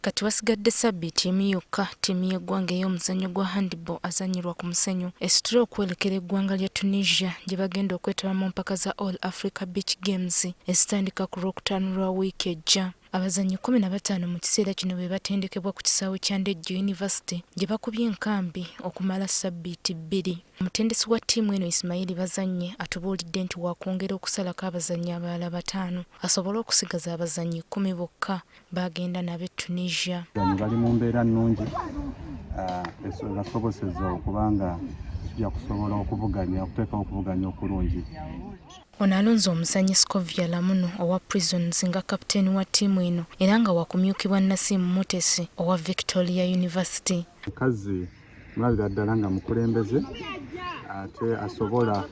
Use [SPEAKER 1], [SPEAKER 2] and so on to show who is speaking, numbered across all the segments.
[SPEAKER 1] Kati wasigadde sabiiti emu yokka ttiimu y'eggwanga ey'omuzannyo gwa handball azanyirwa ku musenyu esitula okwolekera eggwanga lya Tunisia gye bagenda okwetaba mu mpaka za All Africa Beach Games ezitandika ku Lwokutaano lwa wiiki ejja. Abazannyi 15 mu kiseera kino be batendekebwa ku kisaawe kya Ejja University gye bakubye enkambi okumala sabiiti 2. Omutendesi wa ttiimu eno Ismail Bazannye atubuulidde nti waakwongera okusalako abazannyi abalala 5 asobole okusigaza abazannyi 10 bokka bagenda n'ab'e Tunisia.
[SPEAKER 2] Bali mu mbeera nnungi basobosezza okubanga tujja kusobola okuteekawo okuvuganya okulungi.
[SPEAKER 1] Ono alonze omuzannyi Scovia Lamuno owa Prisons nga kapiteeni wa ttiimu eno era nga wakumyukibwa Nasimu Mutesi owa Victoria University.
[SPEAKER 2] Mukazi mulabira ddala nga mukulembeze ate asobola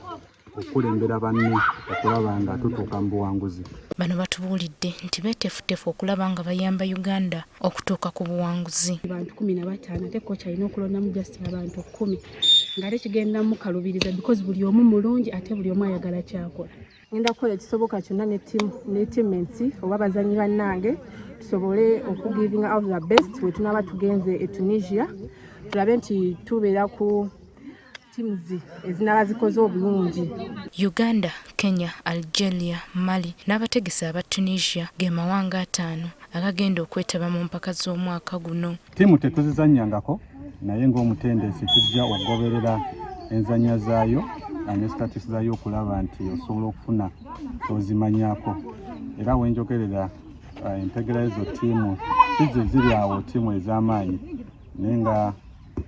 [SPEAKER 2] okulembera banne okulaba nga tutuuka mu buwanguzi.
[SPEAKER 1] Bano batubuulidde nti beeteefuteefu okulaba nga bayamba Uganda okutuuka ku buwanguzi.
[SPEAKER 3] Abantu 15 ate kkocha alina okulondamu just abantu 10 ng'ate kigenda mukalubiriza because buli omu mulungi ate buli omu ayagala kyakola. Ngenda kukola ekisoboka kyonna ne teammates oba bazannyi bannange tusobole okugiving out the best we tunaba tugenze e Tunisia tulabe nti tubeera ku teams ezinaba zikoze obulungi.
[SPEAKER 1] Uganda, Kenya, Algeria, Mali n'abategesi aba Tunisia ge mawanga 5 agagenda okwetaba mu mpaka z'omwaka guno.
[SPEAKER 2] Ttiimu tetuzizannyangako naye ng'omutendesi tujja okugoberera enzannya zaayo ne status zaayo okulaba nti osobola okufuna ozimanyaako. Era wenjogerera entegera ezo ttiimu ziri awo ttiimu ez'amaanyi naye nga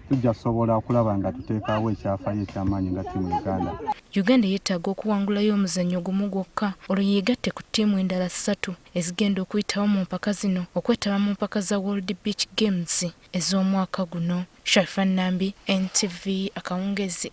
[SPEAKER 2] tujja kusobola okulaba nga tuteekawo ekyafaayo eky'amaanyi nga ttiimu Uganda.
[SPEAKER 1] Uganda yeetaaga okuwangulayo omuzannyo gumu gwokka olwo yeegatte ku ttiimu endala 3 ezigenda okuyitawo mu mpaka zino okwetaba mu mpaka za World Beach Games ez'omwaka guno. Sharifa Nambi, NTV, Akawungeezi.